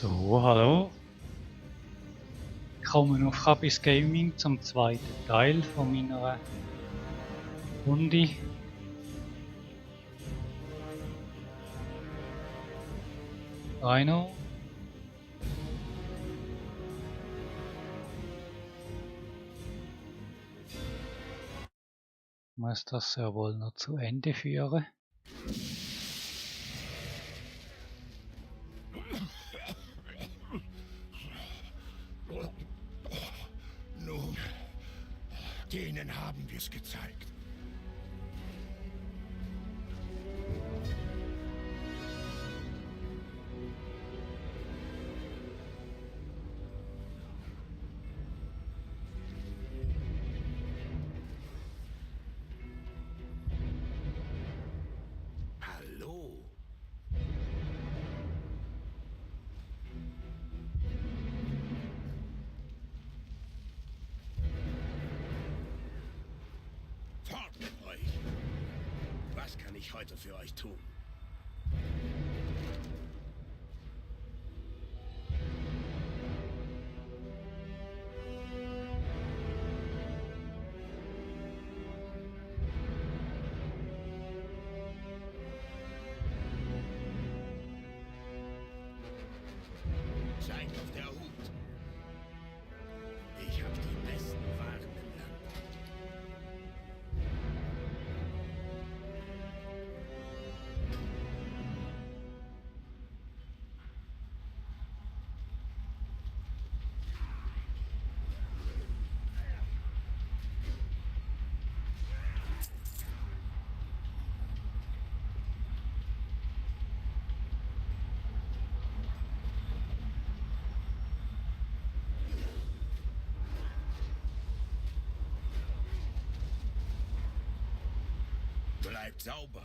So, hallo. Willkommen auf Kabis Gaming zum zweiten Teil von meiner Runde. Rhino. Muss das ja wohl noch zu Ende führen. Nun, denen haben wir es gezeigt. Hallo? Fort mit euch! Was kann ich heute für euch tun? Seid auf der Hut. Ich habe die besten Waren im Land. Bleibt sauber.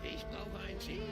Ich brauche ein Ziel.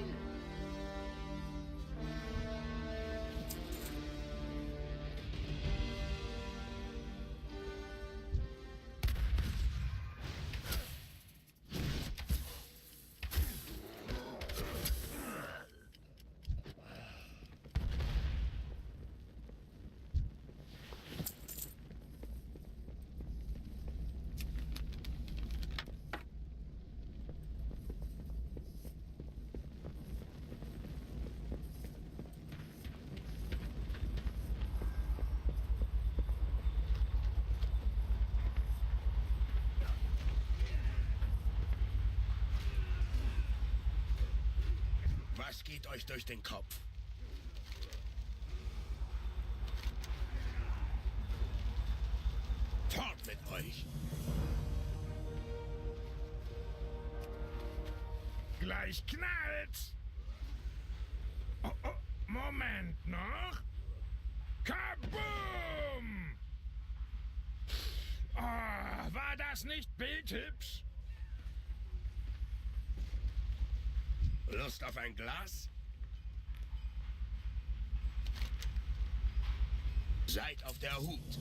Was geht euch durch den Kopf? Fort mit euch! Gleich knallt's! Oh, oh, Moment noch! Kaboom! Oh, war das nicht bildhübsch? Lust auf ein Glas? Seid auf der Hut.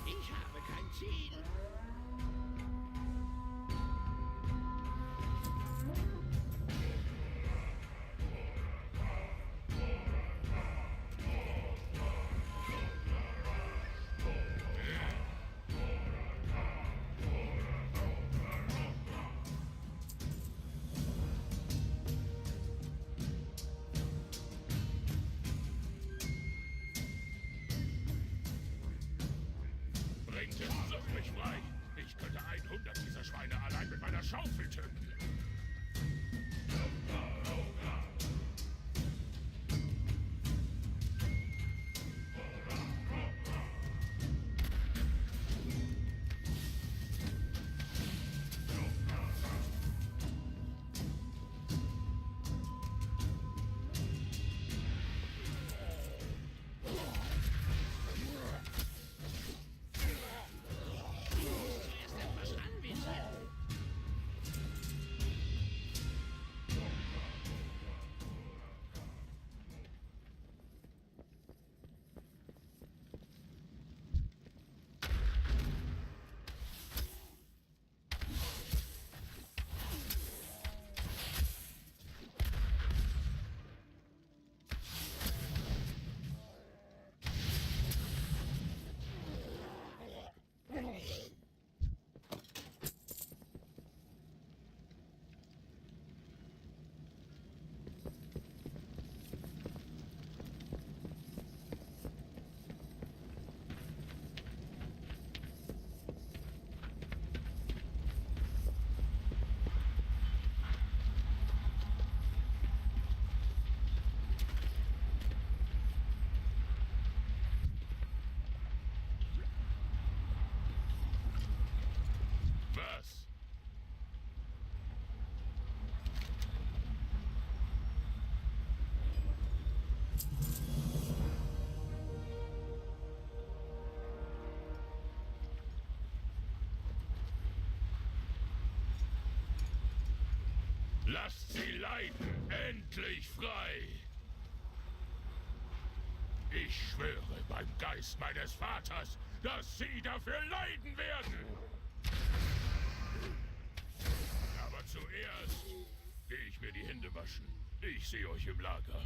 Ich habe kein Ziel. Bringt es, sucht mich frei. Ich könnte 100 dieser Schweine allein mit meiner Schaufel töten. Zuerst etwas anvisieren. Was? Lasst sie leiden, endlich frei! Ich schwöre beim Geist meines Vaters, dass sie dafür leiden werden! Aber zuerst gehe ich mir die Hände waschen. Ich sehe euch im Lager.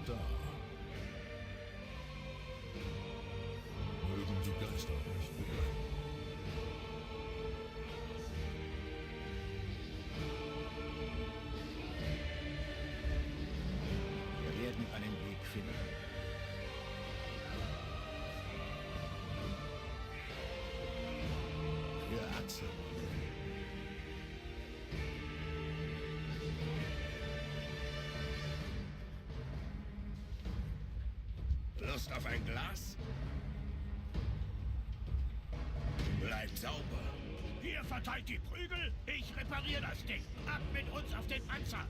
da. Mögen die Geister euch begleiten. Wir werden einen Weg finden. Für Axel. Lust auf ein Glas? Bleibt sauber. Ihr verteilt die Prügel, ich repariere das Ding. Ab mit uns auf den Panzer.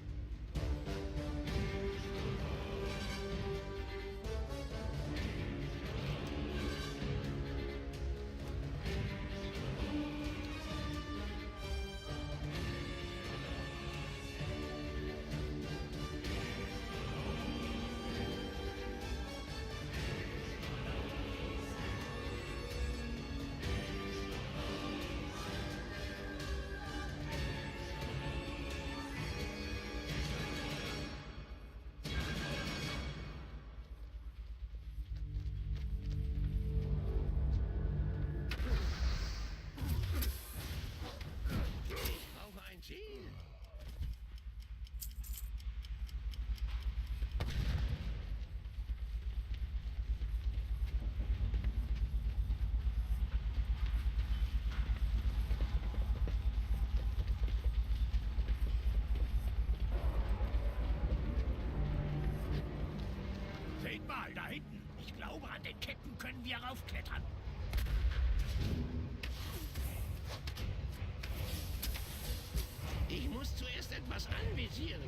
Ich brauche ein Ziel. Seht mal, da hinten. Ich glaube, an den Ketten können wir raufklettern. Ich muss zuerst etwas anvisieren.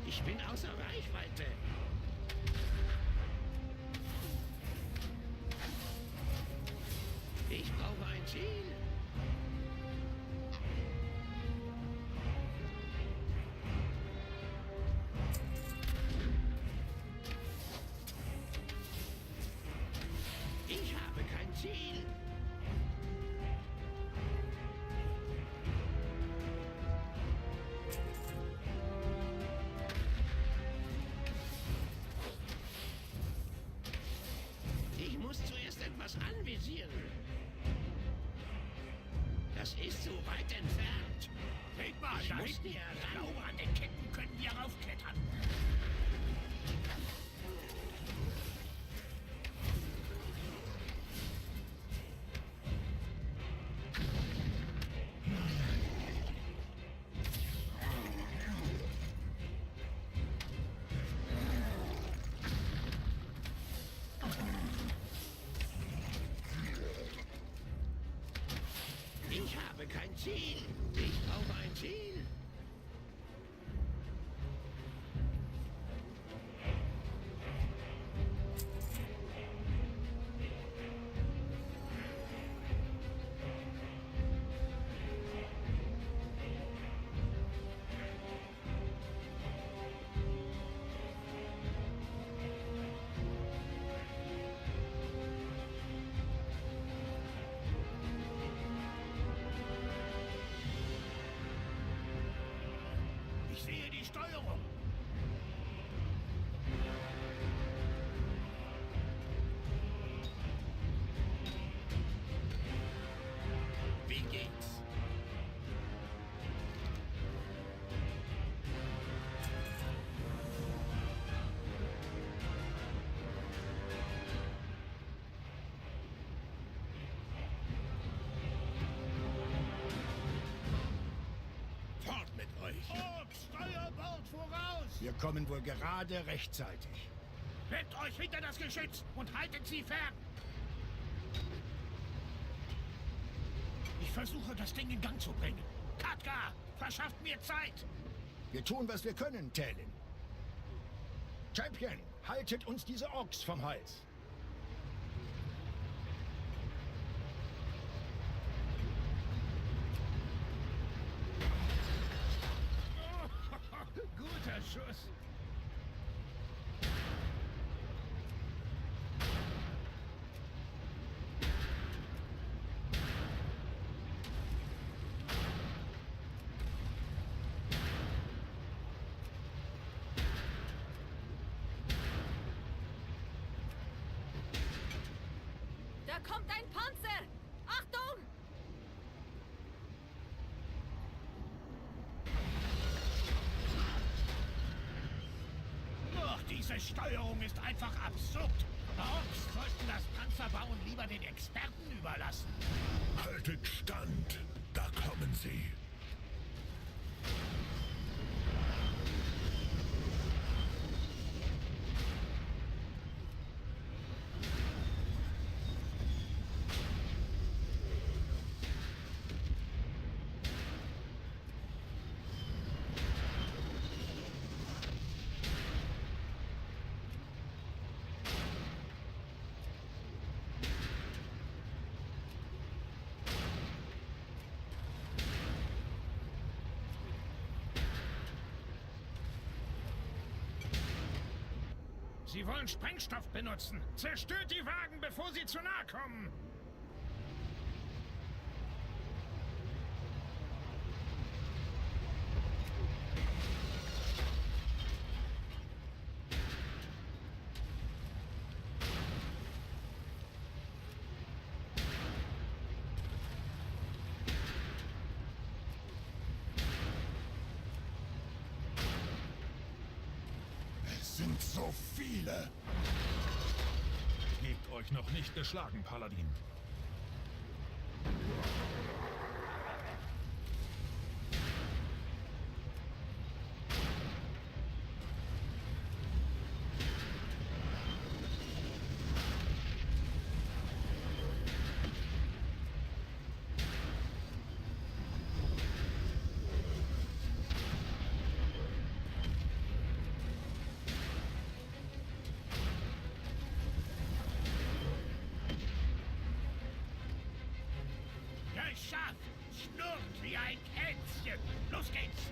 Ich bin außer Reichweite. Ich brauche ein Ziel. Ich habe kein Ziel. Ich muss zuerst etwas anvisieren. Das ist so weit entfernt. Seht mal, ich muss näher ran. Ich glaube, an den Ketten können wir raufklettern. Ich habe kein Ziel. Ich brauche ein Ziel. Ich sehe die Steuerung. Wie geht's? Fort mit euch. Steuerbord voraus! Wir kommen wohl gerade rechtzeitig. Klemmt euch hinter das Geschütz und haltet sie fern! Ich versuche, das Ding in Gang zu bringen. Katka, verschafft mir Zeit! Wir tun, was wir können, Talon. Champion, haltet uns diese Orks vom Hals. Guter Schuss! Da kommt ein Panzer! Achtung! Doch, diese Steuerung ist einfach absurd. Orks sollten das Panzerbauen lieber den Experten überlassen. Haltet stand. Da kommen sie. Sie wollen Sprengstoff benutzen. Zerstört die Wagen, bevor sie zu nahe kommen. Es sind so viele. Gebt euch noch nicht geschlagen, Paladin. Geschafft! Schnurrt wie ein Kätzchen! Los geht's!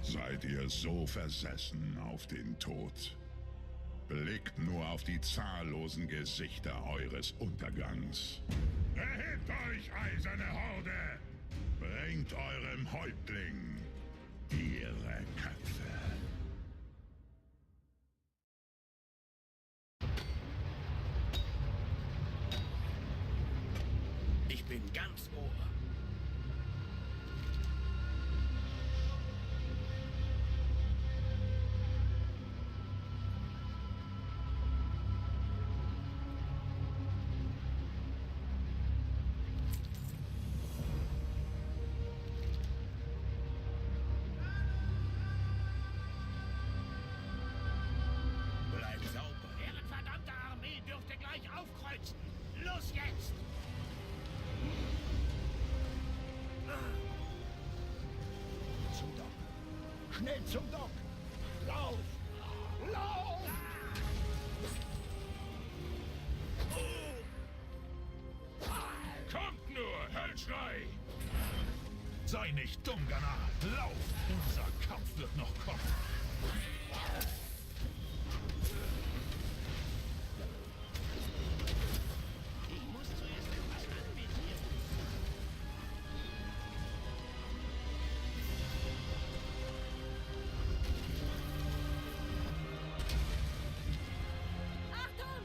Seid ihr so versessen auf den Tod? Blickt nur auf die zahllosen Gesichter eures Untergangs. Erhebt euch, eiserne Horde! Bringt eurem Häuptling ihre Köpfe. Ich bin ganz ohr. Bleib sauber. Deren verdammte Armee dürfte gleich aufkreuzen. Los jetzt! Zum Dock. Schnell zum Dock. Lauf! Lauf! Kommt nur, Hellschrei! Sei nicht dumm, Gunnar. Lauf! Unser Kampf wird noch kommen. Ich muss zuerst etwas anvisieren. Achtung!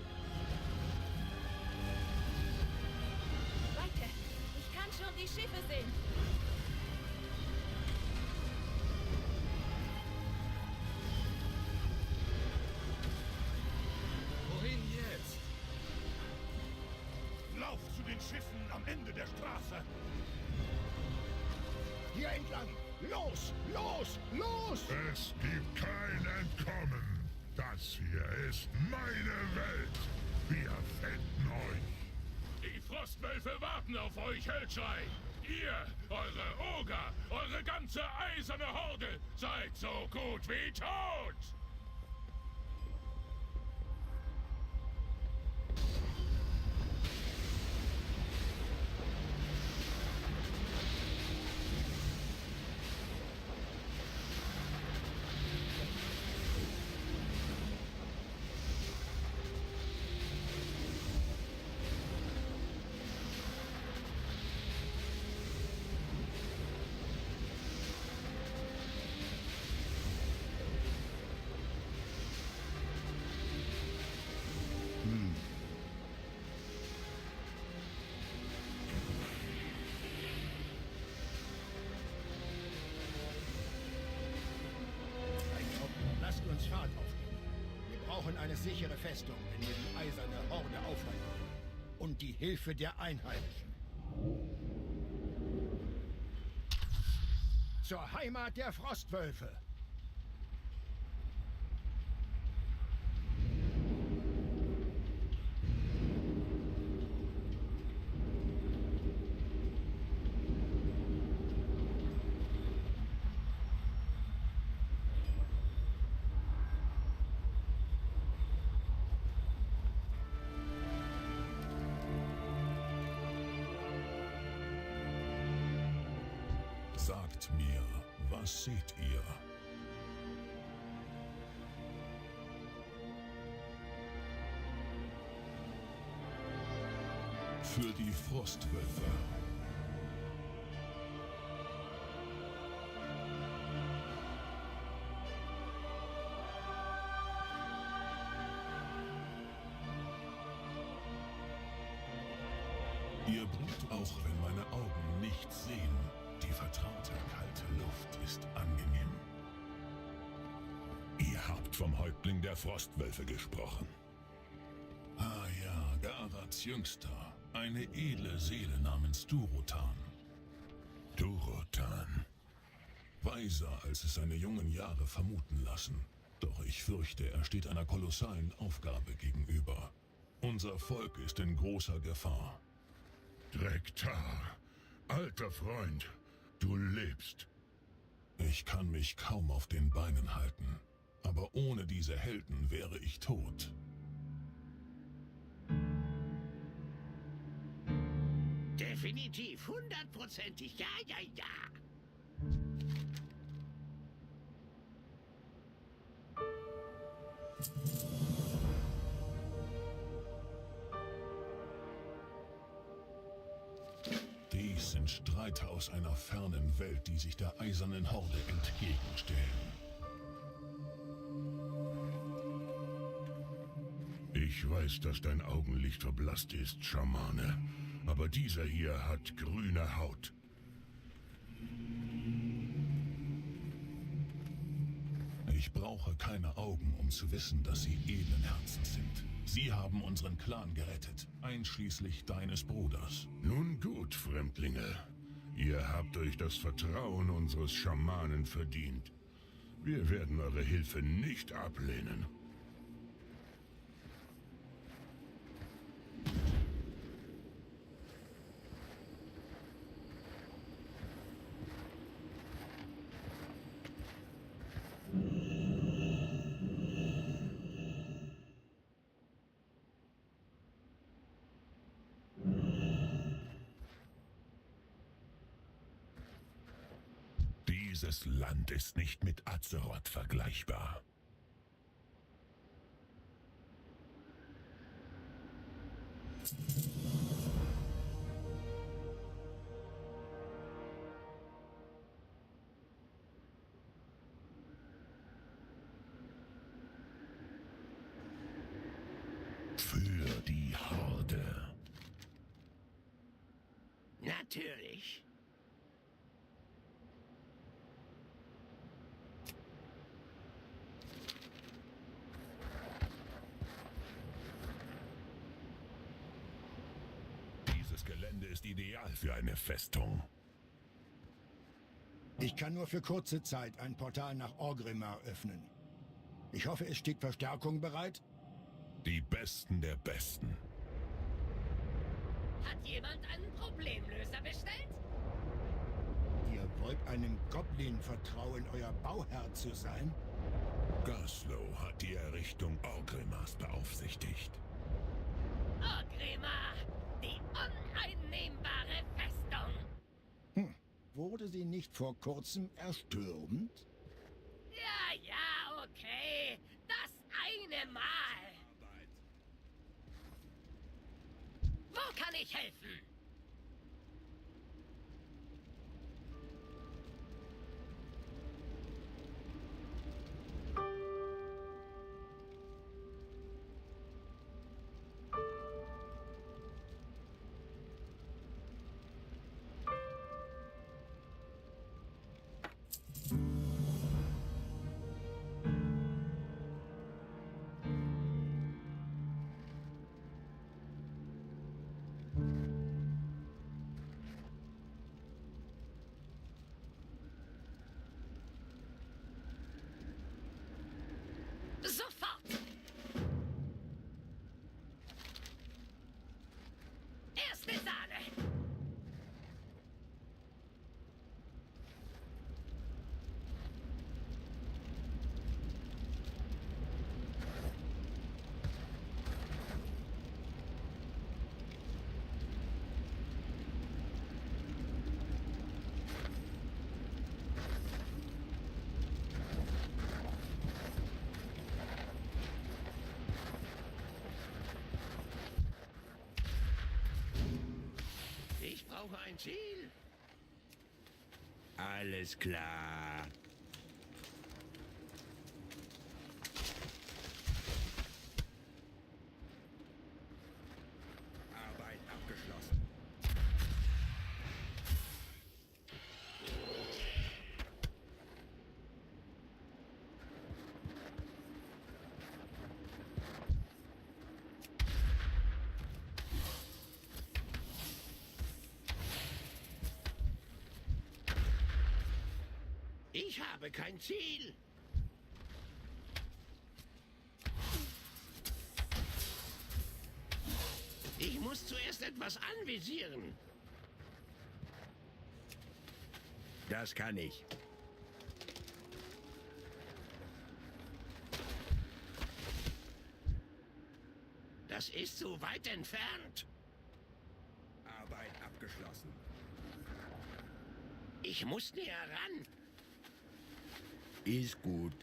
Leute, ich kann schon die Schiffe sehen. Wohin jetzt? Lauf zu den Schiffen am Ende der Straße. Hier entlang. Los! Los! Los! Es gibt kein Entkommen. Das hier ist meine Welt. Wir finden euch. Die Frostwölfe warten auf euch, Hellschrei! Ihr, eure Oger, eure ganze eiserne Horde seid so gut wie tot! Lasst uns Fahrt aufnehmen. Wir brauchen eine sichere Festung, wenn wir die eiserne Horde aufhalten wollen. Und die Hilfe der Einheimischen. Zur Heimat der Frostwölfe. Sagt mir, was seht ihr? Für die Frostwölfe. Ihr Blut, auch wenn meine Augen nichts sehen. Die vertraute kalte Luft ist angenehm. Ihr habt vom Häuptling der Frostwölfe gesprochen. Ah ja, Garats Jüngster. Eine edle Seele namens Durotan. Durotan. Weiser, als es seine jungen Jahre vermuten lassen. Doch ich fürchte, er steht einer kolossalen Aufgabe gegenüber. Unser Volk ist in großer Gefahr. Drektar, alter Freund. Du lebst. Ich kann mich kaum auf den Beinen halten. Aber ohne diese Helden wäre ich tot. Definitiv, 100%ig, ja, ja, ja. Dies sind Streiter aus einer fernen Welt, die sich der eisernen Horde entgegenstellen. Ich weiß, dass dein Augenlicht verblasst ist, Schamane. Aber dieser hier hat grüne Haut. Ich brauche keine Augen, um zu wissen, dass sie edlen Herzens sind. Sie haben unseren Clan gerettet, einschließlich deines Bruders. Nun gut, Fremdlinge. Ihr habt euch das Vertrauen unseres Schamanen verdient. Wir werden eure Hilfe nicht ablehnen. Dieses Land ist nicht mit Azeroth vergleichbar. Für die Horde. Natürlich. Dieses Gelände ist ideal für eine Festung. Ich kann nur für kurze Zeit ein Portal nach Orgrimmar öffnen. Ich hoffe, es steht Verstärkung bereit. Die Besten der Besten. Hat jemand einen Problemlöser bestellt? wollt einem Goblin vertrauen, euer Bauherr zu sein? Gaslow hat die Errichtung Orgrimmars beaufsichtigt. Orgrimmar, die uneinnehmbare Festung. Wurde sie nicht vor kurzem erstürmt? Ja, okay. Das eine Mal. Wo kann ich helfen? Sofort! Erste Sahne! Ich brauche ein Ziel. Alles klar. Arbeit abgeschlossen. Ich habe kein Ziel. Ich muss zuerst etwas anvisieren. Das kann ich. Das ist so weit entfernt. Arbeit abgeschlossen. Ich muss näher ran. Ist gut.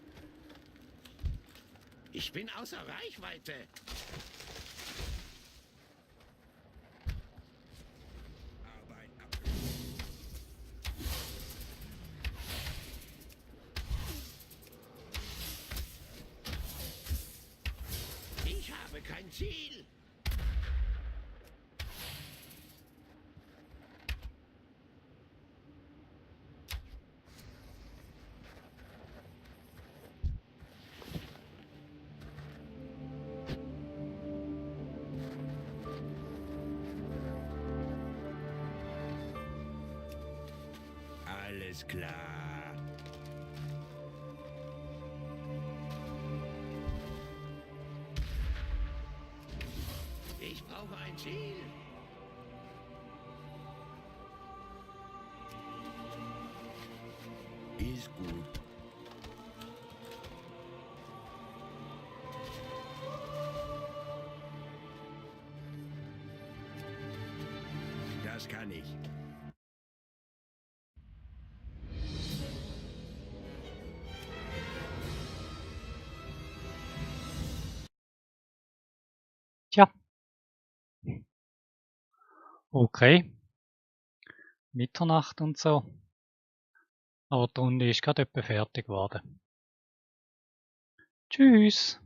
Ich bin außer Reichweite. Arbeit abgeschlossen. Ich habe kein Ziel. Alles klar. Ich brauche ein Ziel. Ist gut. Das kann ich. Tja. Okay. Mitternacht und so. Aber die Runde ist gerade etwa fertig geworden. Tschüss.